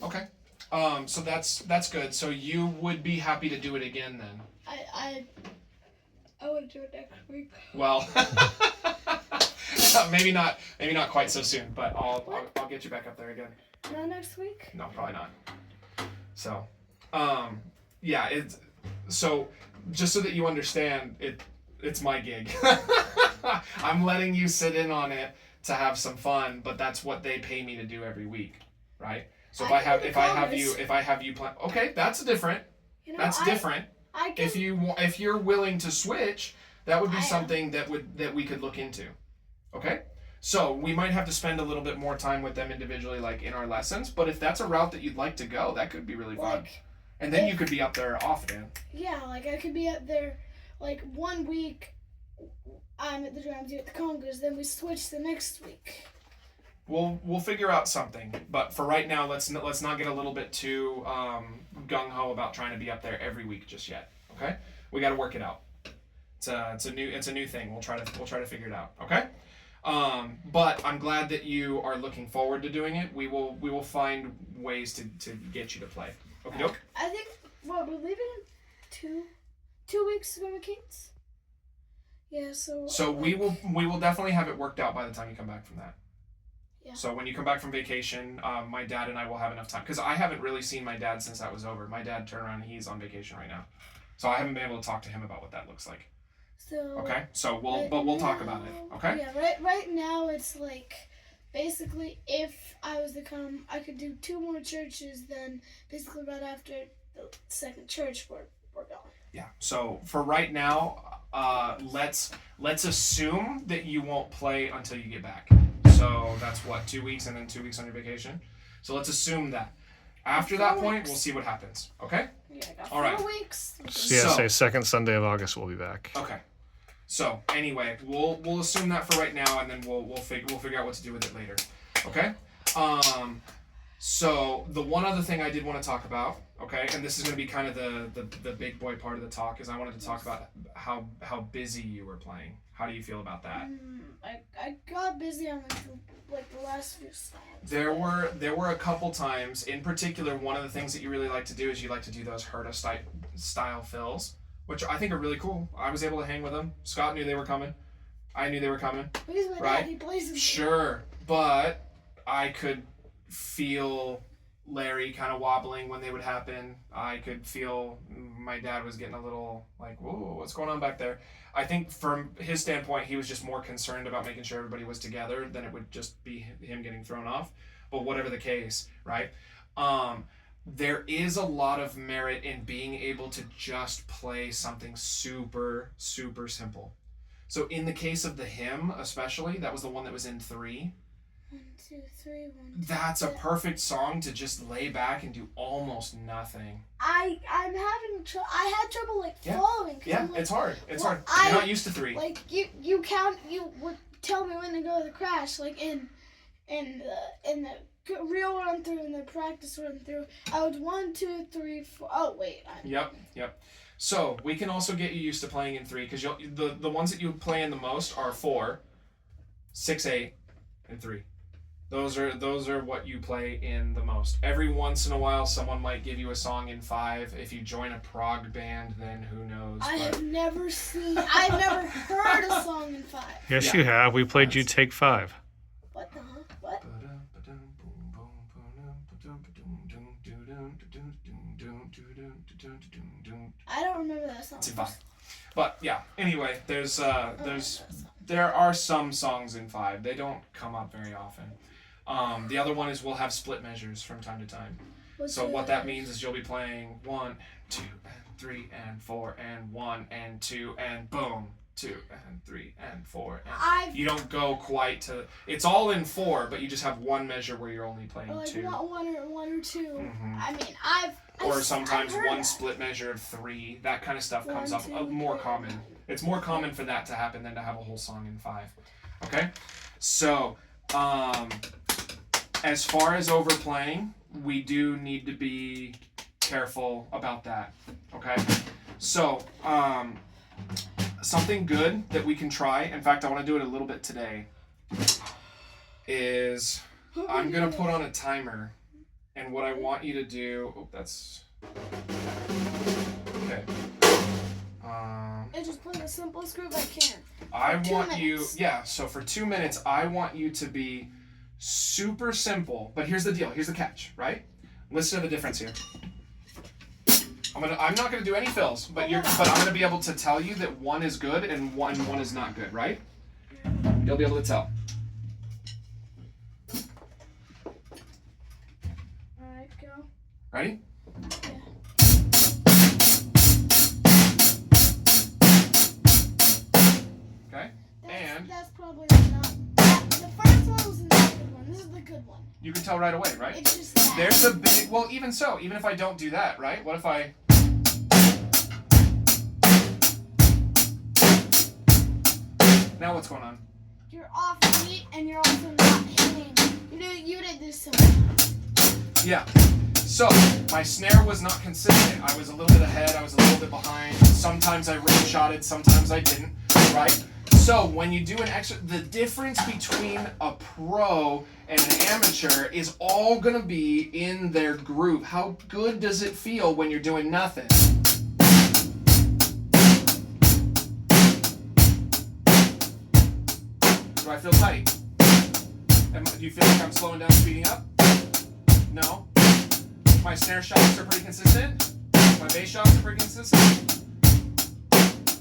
Okay. So that's good. So you would be happy to do it again then? I want to do it next week. Well, maybe not quite so soon, but I'll get you back up there again. Not next week? No, probably not. So, yeah, so just so that you understand, it's my gig. I'm letting you sit in on it to have some fun, but that's what they pay me to do every week, right? So if I have you plan, okay, that's different. That's different. If you're willing to switch, that would be something that we could look into. Okay? So we might have to spend a little bit more time with them individually, like in our lessons, but if that's a route that you'd like to go, that could be really fun. And then you could be up there often. Yeah, like I could be up there, like 1 week I'm at the drums, you're at the congas, then we switch the next week. We'll figure out something, but for right now, let's not get a little bit too gung ho about trying to be up there every week just yet. Okay, we got to work it out. It's a new thing. We'll try to figure it out. Okay, but I'm glad that you are looking forward to doing it. We will find ways to get you to play. Okay, doke. I think we're leaving in two weeks to go to Kate's. Yeah, so we will definitely have it worked out by the time you come back from that. Yeah. So when you come back from vacation, my dad and I will have enough time, because I haven't really seen my dad since that was over. My dad turned around and he's on vacation right now, so I haven't been able to talk to him about what that looks like. So okay, so we'll talk about it. Okay. Yeah, right now it's like basically if I was to come, I could do 2 more churches. Then basically right after the second church, we're going. Yeah. So for right now, let's assume that you won't play until you get back. So that's what, 2 weeks, and then 2 weeks on your vacation. So let's assume that. After that point, we'll see what happens. Okay? Yeah, I got all right. 4 weeks. CSA second Sunday of August we'll be back. Okay. So anyway, we'll assume that for right now, and then we'll figure out what to do with it later. Okay? So the one other thing I did want to talk about, okay, and this is going to be kind of the big boy part of the talk, is I wanted to talk about how busy you were playing. How do you feel about that? I got busy on like the last few songs. There were a couple times, in particular, one of the things that you really like to do is you like to do those Herta style fills, which I think are really cool. I was able to hang with them. Scott knew they were coming. I knew they were coming. He's my right? dad, he plays them. Sure, but I could feel Larry kind of wobbling when they would happen. I could feel my dad was getting a little like, whoa, what's going on back there? I think from his standpoint, he was just more concerned about making sure everybody was together than it would just be him getting thrown off. But whatever the case, right? There is a lot of merit in being able to just play something super, super simple. So in the case of the hymn, especially, that was the one that was in 3. 1, 2, 3, 1. That's a perfect song to just lay back and do almost nothing. I'm having I had trouble like following. Yeah, like, it's hard. It's hard. I- You're not used to 3. Like you would tell me when to go to the crash, like in the real run through and the practice run through. I would 1, 2, 3, 4. Oh wait. Yep. So we can also get you used to playing in 3, because the ones that you play in the most are 4, 6, 8, and 3. Those are what you play in the most. Every once in a while, someone might give you a song in 5. If you join a prog band, then who knows? I've never heard a song in 5. Yes, you have. We played You Take 5. What the huh? What? I don't remember that song. It's in 5. But yeah, anyway, there are some songs in 5. They don't come up very often. The other one is we'll have split measures from time to time. So what that means is you'll be playing 1, 2, and 3, and 4, and 1, and 2, and boom, 2, and 3, and 4. And you don't go quite to. It's all in 4, but you just have one measure where you're only playing like 2. One or 2. Mm-hmm. I mean, or sometimes I've heard one that. split measure of 3. That kind of stuff 1, comes up 2, more 3. common. It's more common for that to happen than to have a whole song in 5. Okay? So, as far as overplaying, we do need to be careful about that. Okay? So, something good that we can try, in fact, I want to do it a little bit today, is I'm going to put on a timer And what I want you to do, that's, okay. I just play the simplest groove I can. I For 2 want you, minutes. yeah, so for 2 minutes, I want you to be super simple, but here's the deal, here's the catch, right? Listen to the difference here. I'm not gonna do any fills, but I'm gonna be able to tell you that one is good and one is not good, right? You'll be able to tell. Alright, go. Ready? Yeah. Okay. And That's probably not. The first one was not a good one. This is the good one. you can tell right away, right? It's just that. There's a big, well, even so, even if I don't do that, right? What if I, now what's going on? You're off beat and you're also not hitting. You did this so Yeah. So, my snare was not consistent. I was a little bit ahead, I was a little bit behind. Sometimes I rim shotted, sometimes I didn't, right? So, when you do an extra, the difference between a pro and an amateur is all gonna be in their groove. How good does it feel when you're doing nothing? Do I feel tight? Do you feel like I'm slowing down, speeding up? No. My snare shots are pretty consistent. My bass shots are pretty consistent.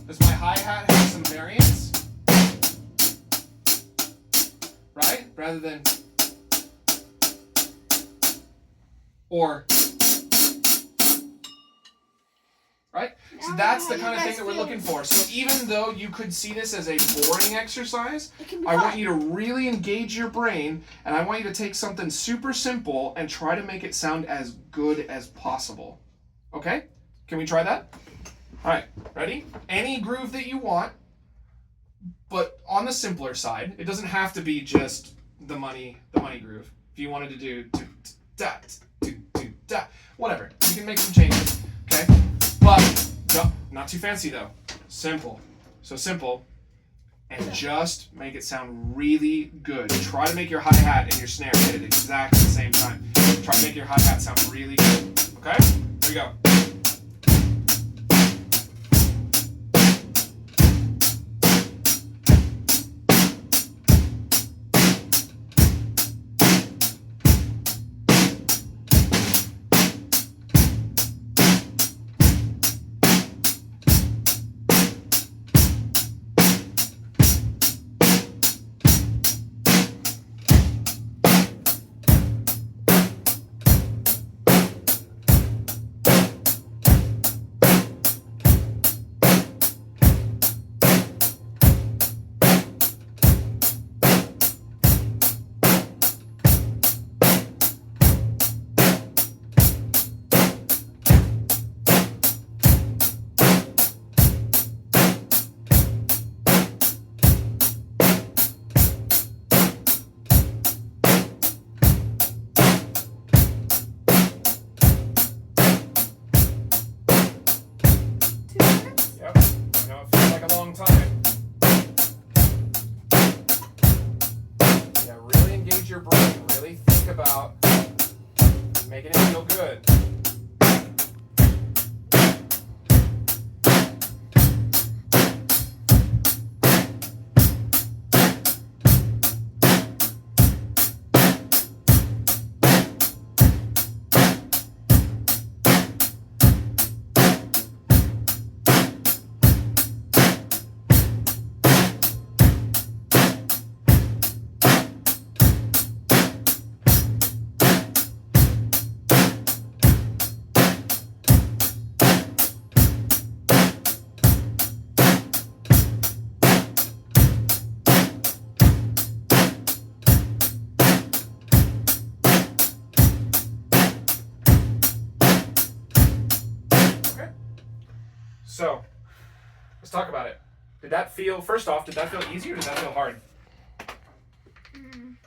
Does my hi-hat have some variance? Right? Rather than... Or... Right? So that's the kind of thing that we're looking for. So even though you could see this as a boring exercise, it can be I fun. want you to really engage your brain, and I want you to take something super simple and try to make it sound as good as possible. Okay? Can we try that? All right, ready? Any groove that you want, but on the simpler side. It doesn't have to be just the money groove. If you wanted to do da, whatever, you can make some changes. Okay? But no, not too fancy though. Simple. So simple. And just make it sound really good. Try to make your hi-hat and your snare hit at exactly the same time. Try to make your hi-hat sound really good. Okay? Here we go. Yep. I know it feels like a long time. Yeah, really engage your brain. Really think about making it feel good. So, let's talk about it. First off, did that feel easy or did that feel hard?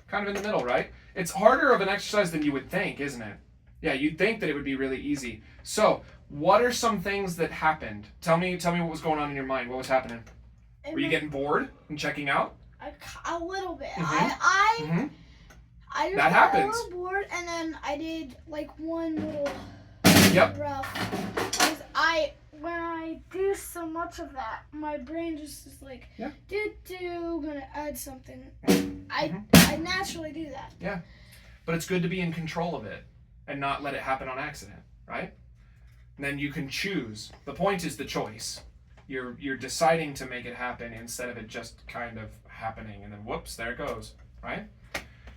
Kind of in the middle, right? It's harder of an exercise than you would think, isn't it? Yeah, you'd think that it would be really easy. So, what are some things that happened? Tell me what was going on in your mind. What was happening? Were you getting bored and checking out? A little bit. Mhm. I Mm-hmm. I just That got happens. a little bored, and then I did like one little Yep. rough. Because when I do so much of that, my brain just is like, Yeah. gonna add something. Mm-hmm. I naturally do that. But it's good to be in control of it and not let it happen on accident, right? And then you can choose. The point is the choice. You're deciding to make it happen instead of it just kind of happening and then whoops, there it goes, right?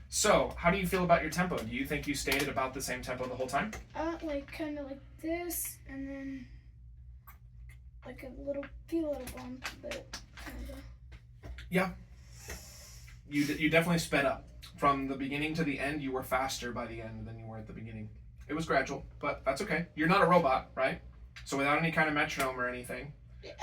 So, how do you feel about your tempo? Do you think you stayed at about the same tempo the whole time? I went like kind of like this, and then like a little bump, but kind of. You definitely sped up. From the beginning to the end, you were faster by the end than you were at the beginning. It was gradual, but that's okay. You're not a robot, right? So without any kind of metronome or anything.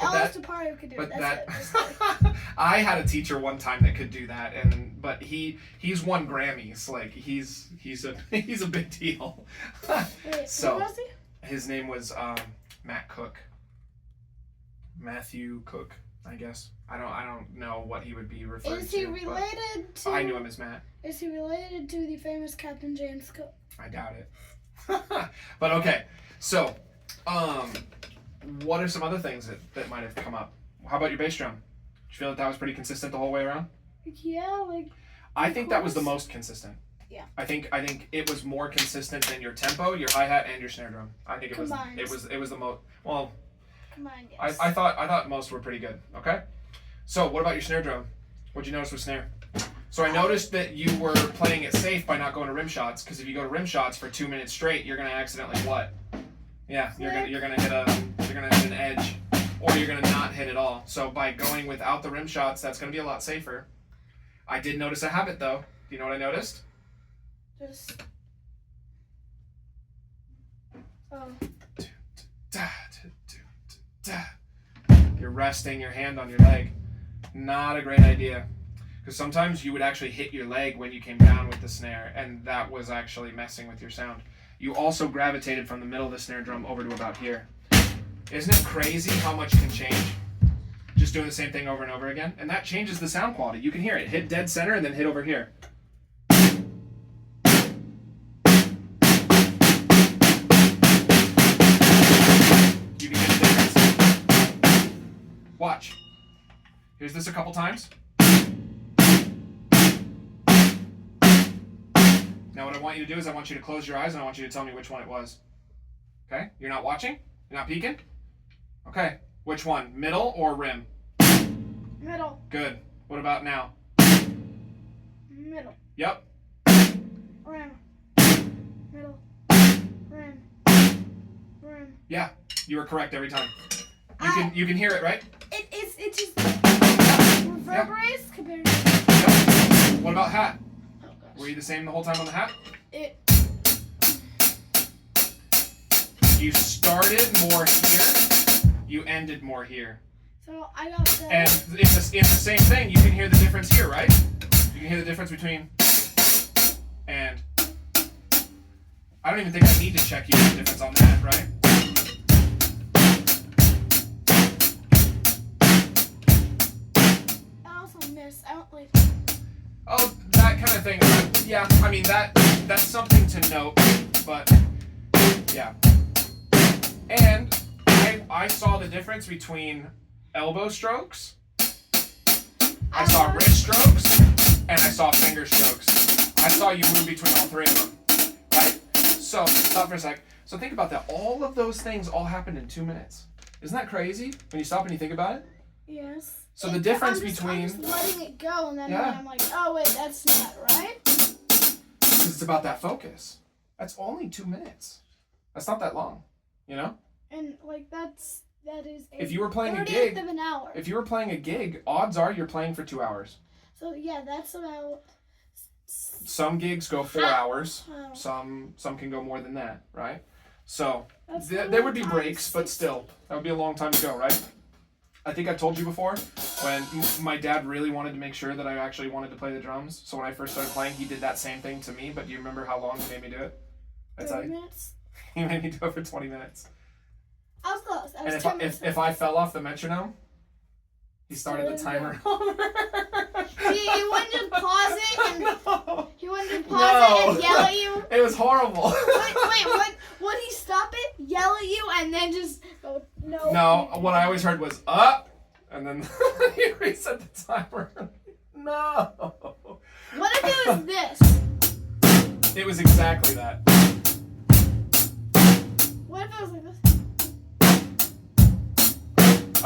Alice DePario could do it. But That's that it. I had a teacher one time that could do that, but he's won Grammys. Like he's a big deal. Wait, So- who was he? His name was Matt Cook. Matthew Cook, I guess. I don't know what he would be referred Is he to. but related to? I knew him as Matt. Is he related to the famous Captain James Cook? I doubt it. But okay, so what are some other things that might have come up? How about your bass drum? Did you feel that was pretty consistent the whole way around? Yeah, like I think that was the course. most consistent. Yeah. I think it was more consistent than your tempo, your hi-hat, and your snare drum. I think Combined. it was the most. Well, come on, yes. I thought most were pretty good. Okay. So what about your snare drum? What'd you notice with snare? So I noticed that you were playing it safe by not going to rim shots, because if you go to rim shots for 2 minutes straight, you're gonna accidentally what? Yeah, you're gonna hit an edge, or you're gonna not hit at all. So by going without the rim shots, that's gonna be a lot safer. I did notice a habit though. Do you know what I noticed? Just. Oh. You're resting your hand on your leg. Not a great idea. Because sometimes you would actually hit your leg when you came down with the snare, and that was actually messing with your sound. You also gravitated from the middle of the snare drum over to about here. Isn't it crazy how much can change? Just doing the same thing over and over again? And that changes the sound quality. You can hear it. Hit dead center and then hit over here. You can get the difference. Watch. Here's this a couple times. Now what I want you to do is I want you to close your eyes and I want you to tell me which one it was. Okay? You're not watching? You're not peeking? Okay. Which one? Middle or rim? Middle. Good. What about now? Middle. Yep. Rim. Middle. Rim. Rim. Yeah. You were correct every time. I- You can hear it, right? It just reverberates compared to. Yep. What about hat? Oh gosh. Were you the same the whole time on the hat? It. You started more here. You ended more here. So I got the. And in the same thing, you can hear the difference here, right? You can hear the difference between and. I don't even think I need to check you the difference on that, right? I also missed. I don't like. Oh, that kind of thing. Yeah, I mean that's something to note, but yeah. And I saw the difference between elbow strokes, I saw wrist strokes, and I saw finger strokes. I saw you move between all three of them, right? So stop for a sec. So think about that. All of those things all happened in 2 minutes. Isn't that crazy when you stop and you think about it? Yes. So the difference I'm between just letting it go, and then Yeah. I'm like, oh wait, that's not right. Because it's about that focus. That's only 2 minutes. That's not that long, you know? And like that is. If you were playing a 30th gig, of an hour. if you were playing a gig, odds are you're playing for 2 hours. So yeah, that's about. Some gigs go 4 hours. Oh. Some can go more than that, right? So That's there would be times breaks, but 60. still, that would be a long time to go, right? I think I told you before when my dad really wanted to make sure that I actually wanted to play the drums. So when I first started playing, he did that same thing to me. But do you remember how long he made me do it? That's 30 like minutes. he made me do it for 20 minutes. I was close. I was And 10 minutes. if I fell off the metronome, he started the Started timer over. He wouldn't just pause it and No. he wouldn't just pause it and yell at you. It was horrible. Wait, would he stop it, yell at you, and then just go, no? No, what I always heard was up, and then he reset the timer. No. What if it was this? It was exactly that. What if it was like this?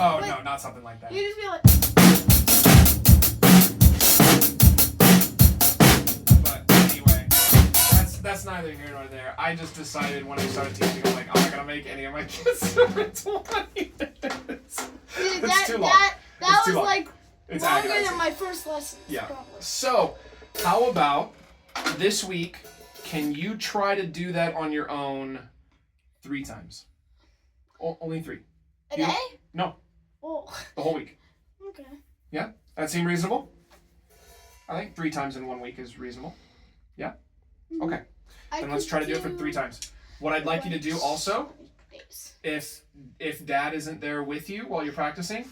Oh Wait. no, not something like that. You just be like, But anyway, that's neither here nor there. I just decided when I started teaching, I'm like, I'm not gonna make any of my kids do it 20 minutes. dude, It's too long. that It's too was long. like It's longer agonizing. than my first lesson. Yeah. Probably. So, how about this week? Can you try to do that on your own 3 times? Only 3. A You- day? No, Oh, the whole week. okay. Yeah, that seem reasonable? I think 3 times in 1 week is reasonable. Yeah. Okay. Then let's try to do it for 3 times. What I'd like you to do also, if Dad isn't there with you while you're practicing,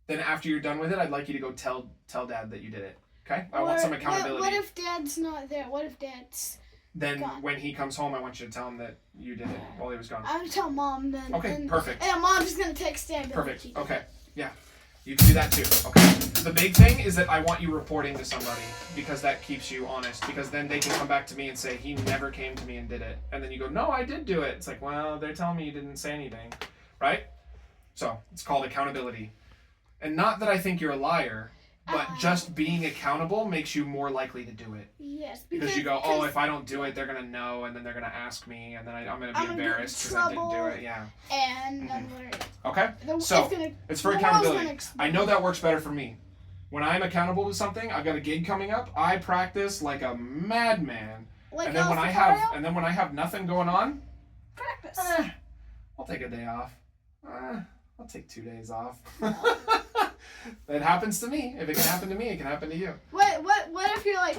then after you're done with it, I'd like you to go tell Dad that you did it. Okay? I want some accountability. What if Dad's not there? What if Dad's... Then gone? when he comes home, I want you to tell him that you did it while he was gone. I'm gonna tell Mom then. Okay, and, perfect. And Mom's just gonna text Dad. and be like, Perfect. "You did Okay. it." Yeah. You can do that too. Okay. The big thing is that I want you reporting to somebody because that keeps you honest. Because then they can come back to me and say, he never came to me and did it. And then you go, no, I did do it. It's like, well, they're telling me you didn't say anything. Right? So it's called accountability. And not that I think you're a liar, but just being accountable makes you more likely to do it. Yes. Because you go, oh, if I don't do it, they're going to know, and then they're going to ask me, and then I'm going to be I'm gonna get in embarrassed because I didn't do trouble. it. Yeah. And I'm gonna... Okay? The, So, it's, gonna, it's for the world's accountability. gonna explode. I know that works better for me. When I'm accountable to something, I've got a gig coming up, I practice like a madman. Like And then when I have nothing going on, practice. I'll take a day off. I'll take 2 days off. It happens to me. If it can happen to me, it can happen to you. What if you're like,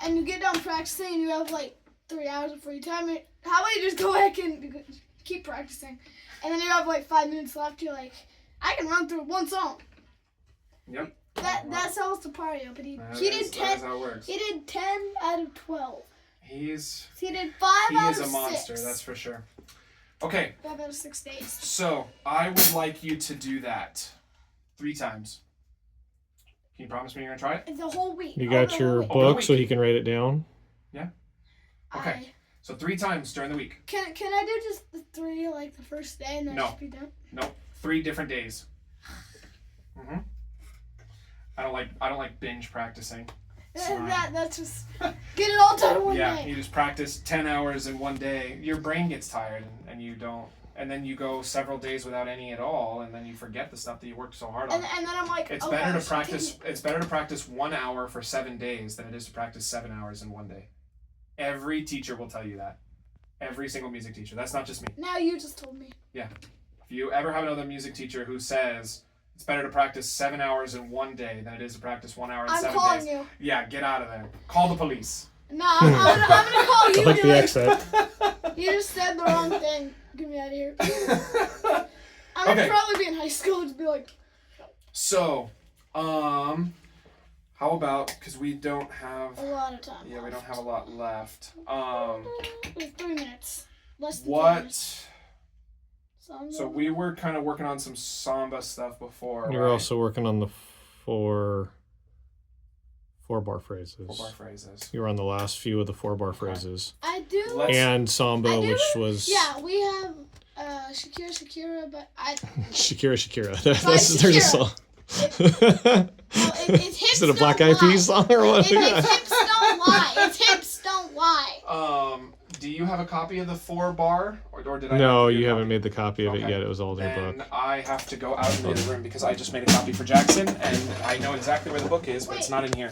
and you get done practicing and you have like 3 hours of free time? How about you just go back and keep practicing, and then you have like 5 minutes left? You're like, I can run through one song. Yep. That sells the party up, but he That did is 10. how it works. He did 10 out of 12. He is He did 5 out of 6. a monster, that's for sure. Okay, 5 out of 6 days. so I would like you to do that 3 times. Can you promise me you're gonna try it? The whole week. You Over got the your whole week. book so he can write it down? Okay. So 3 times during the week. Can I do just the 3 like the first day and then No. just be done? Nope. 3 different days. Mhm. I don't like binge practicing. Fine. That's just get it all done in one Yeah, day. you just practice 10 hours in one day. Your brain gets tired and you don't, and then you go several days without any at all, and then you forget the stuff that you worked so hard on. And then I'm like, It's oh, better gosh, to practice. It's better to practice 1 hour for 7 days than it is to practice 7 hours in one day. Every teacher will tell you that. Every single music teacher. That's not just me. Now you just told me. If you ever have another music teacher who says it's better to practice 7 hours in one day than it is to practice 1 hour in I'm 7 calling days, you. yeah, get out of there. Call the police. No, I'm gonna call you. I like and the be exit. You just said the wrong thing. Get me out of here. I'm Okay. gonna probably be in high school and just be like, So, how about, because we don't have, a lot of time. yeah, we don't have a lot left. There's 3 minutes. Less than 3 What? minutes. So we were kind of working on some samba stuff before. You're right? also working on the four bar phrases. 4-bar phrases. You were on the last few of the 4-bar phrases. I do. Let's- And samba, I do? which was Yeah, we have Shakira, but Shakira. By There's a Shakira. song. it's hips Is it a Black don't Eyed lie. Peas song or what? It's hips don't lie. It's hips don't lie. Do you have a copy of the 4-bar, or did I? No, have to do you a haven't copy? made the copy of it Okay. yet. It was all in your Then book. I have to go out into the other room because I just made a copy for Jackson, and I know exactly where the book is, but it's not in here.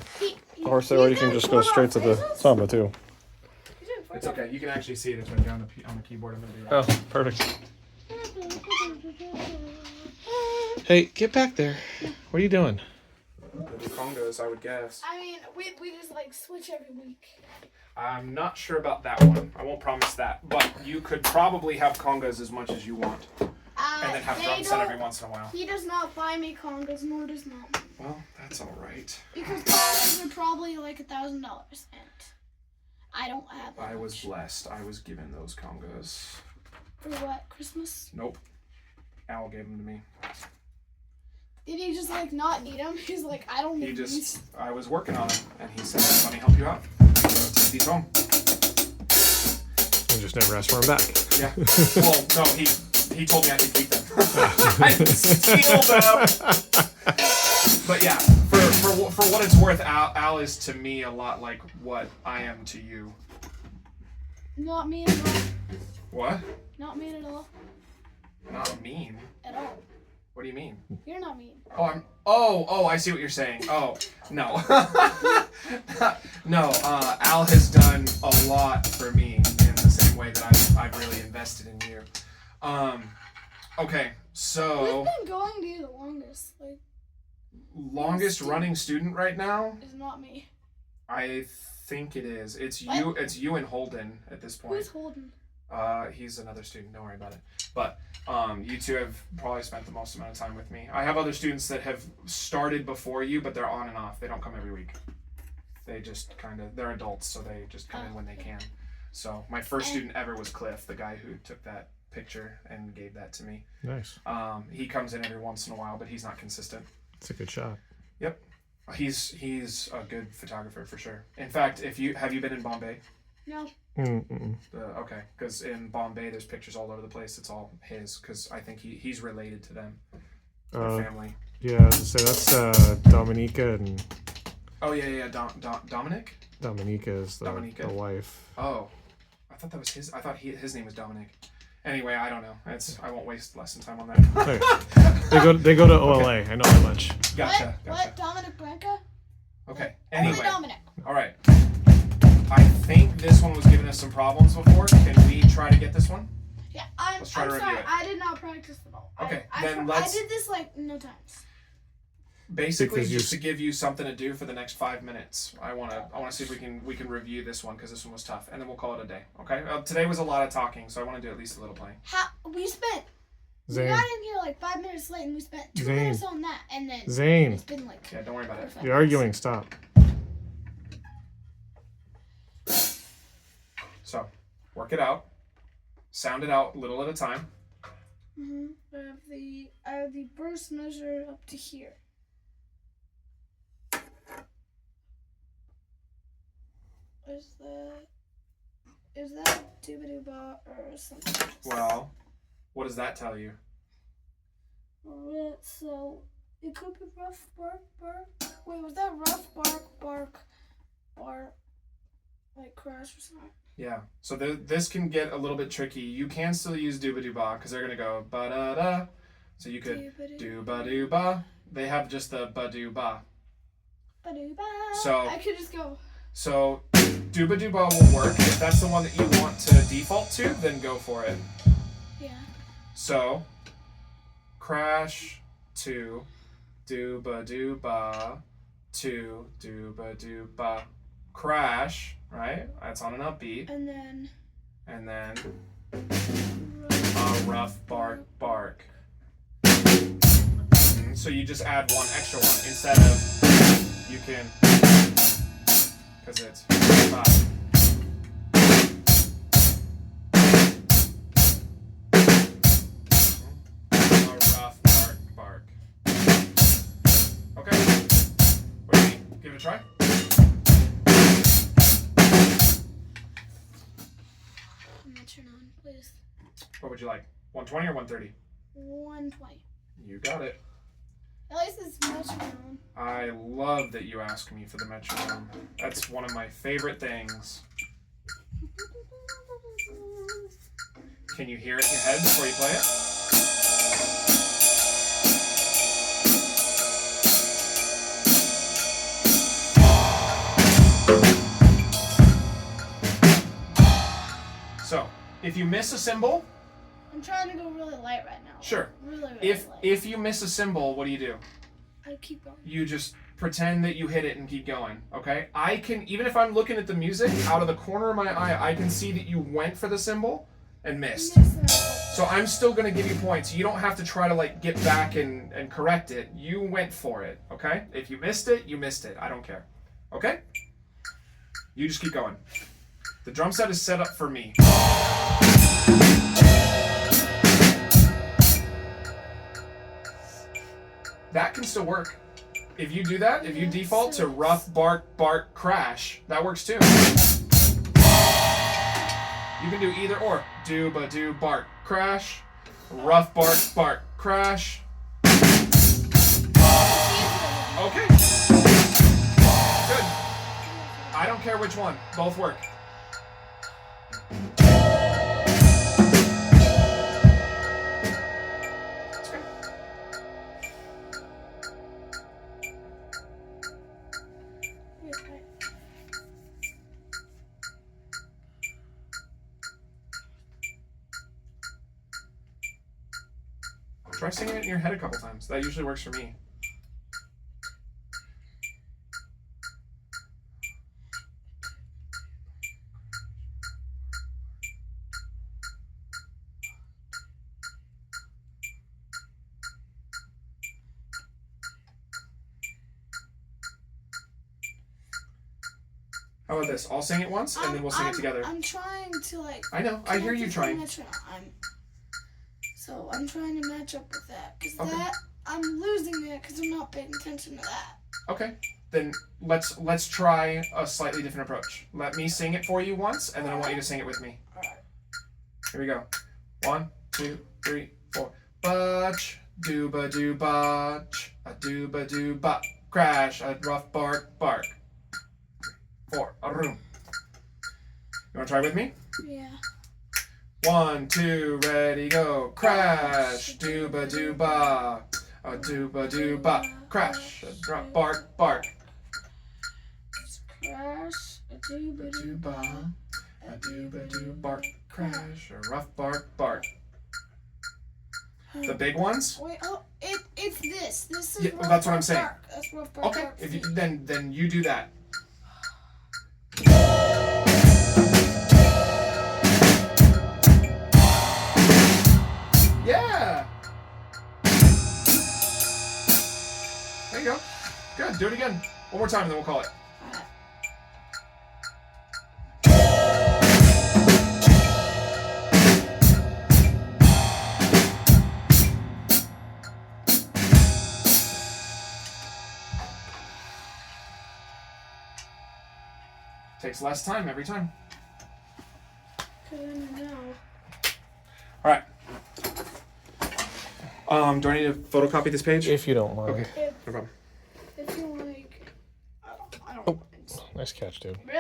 Or you can just go straight to the samba too. It's okay. You can actually see it. It's right there on the keyboard. I'm gonna do that. Oh, perfect. Hey, get back there. What are you doing? The congos, I would guess. I mean, we just like switch every week. I'm not sure about that one. I won't promise that, but you could probably have congas as much as you want, and then have They drum set every don't- once in a while. He does not buy me congas, nor does Mom. Well, That's all right. Because congas are probably like $1,000, and I don't have that I was much. blessed. I was given those congas. For what, Christmas? Nope. Al gave them to me. Did he just like not need them? He's like, I don't He need just, these. I was working on them, and he said, "Let me help you out. Take these home." I just never asked for him back. Yeah. Well, no, he told me I could keep them. I steal them. But yeah, for what it's worth, Al is to me a lot like what I am to you. Not mean at all. What? Not mean at all. Not mean. At all. What do you mean? You're not mean. Oh, I see what you're saying. Oh, no. No, Al has done a lot for me in the same way that I've really invested in you. Okay, so Who's been going to you the longest? Like, longest running student right now? it's not me. I think it is. It's What? you. It's you and Holden at this point. Who's Holden? He's another student. Don't worry about it. But you two have probably spent the most amount of time with me. I have other students that have started before you, but they're on and off. They don't come every week. They just they're adults, so they just come in when they can. So my first student ever was Cliff, the guy who took that picture and gave that to me. Nice. He comes in every once in a while, but he's not consistent. It's a good shot. Yep. He's a good photographer for sure. In fact, have you been in Bombay? No. Mm-mm. Okay, because in Bombay there's pictures all over the place. It's all his, because I think he's related to them, their family. Yeah, so that's Dominica, and Oh yeah. Dominic. Dominica is the wife. Oh, I thought that was his. I thought his name was Dominic. Anyway, I don't know. I won't waste lesson time on that. Okay. They go to OLA. Okay. I know that much. Gotcha. What? Dominic Branca? Okay. Only Anyway. Dominic. All right. I think this one was giving us some problems before. Can we try to get this one? Yeah, Let's try I'm to review sorry. it. I did not practice at all. Okay, I then let's- I did this like no times. Basically, Because just to give you something to do for the next 5 minutes. I wanna see if we can review this one, because this one was tough, and then we'll call it a day. Okay. Today was a lot of talking, so I want to do at least a little playing. We spent. We Zane. got in here like 5 minutes late, and we spent 2 Zane. minutes on that, and then Zane, it's been like. Yeah, don't worry about it. perfect. you're arguing. Stop. So, work it out. Sound it out a little at a time. Mm-hmm. I have the burst measure up to here. Is that a dooba or something else? Well, what does that tell you? So it could be rough bark. Wait, was that rough bark, like crash or something? Yeah. So this can get a little bit tricky. You can still use dooba because they're gonna go ba da da. So you could dooba dooba. They have just the ba dooba. So- I could just go. So dooba dooba will work. If that's the one that you want to default to, then go for it. Yeah. So crash to dooba dooba to dooba dooba crash, right? That's on an upbeat. And then. And then Rough. rough bark. So you just add one extra one instead of you can, because it's 5. Rough bark. Okay. What do you mean? Give it a try. Turn on, please. What would you like? 120 or 130? 120. You got it. At least it's metronome. I love that you ask me for the metronome. That's one of my favorite things. Can you hear it in your head before you play it? So, if you miss a symbol, I'm trying to go really light right now. sure. Really light. If you miss a symbol, what do? I keep going. You just pretend that you hit it and keep going, okay? I can, even if I'm looking at the music, out of the corner of my eye, I can see that you went for the symbol and missed. Missing So I'm still gonna give you points. You don't have to try to like get back and correct it. You went for it, okay? If you missed it, you missed it. I don't care. Okay? You just keep going. The drum set is set up for me. That can still work. If you do that, if you default to rough, bark, bark, crash, that works too. You can do either or. Do, ba, do, bark, crash. Rough, bark, bark, crash. Okay. Good. I don't care which one. Both work. That's good. Try singing it in your head a couple times. That usually works for me. How about this? I'll sing it once and then we'll sing it together. I'm trying to like. I know. I hear you trying. So I'm trying to match up with that because Okay. that I'm losing it because I'm not paying attention to that. Okay. Then let's try a slightly different approach. Let me sing it for you once, and then I want you to sing it with me. Alright. Here we go. 1, 2, 3, 4. Butch, dooba doo butch, a dooba doo but crash, a rough bark bark. 4, a room. You wanna try with me? Yeah. 1, 2, ready, go. Crash, dooba doo ba, a dooba doo ba, crash, a drop bark bark. Crash. A dooba Doo ba, a dooba doo bark, crash, a rough bark bark. The big ones? Wait. Oh, it's this. This is. Yeah, rough that's what I'm bark saying. bark. That's rough bark Okay, bark. if you, then you do that. Yeah. There you go. Good. Do it again. One more time, and then we'll call it. Alright. Takes less time every time. Cause I know. All right. Do I need to photocopy this page? If you don't mind. Okay. If, No problem. if you like, I don't Oh. mind. Nice catch, dude. Really?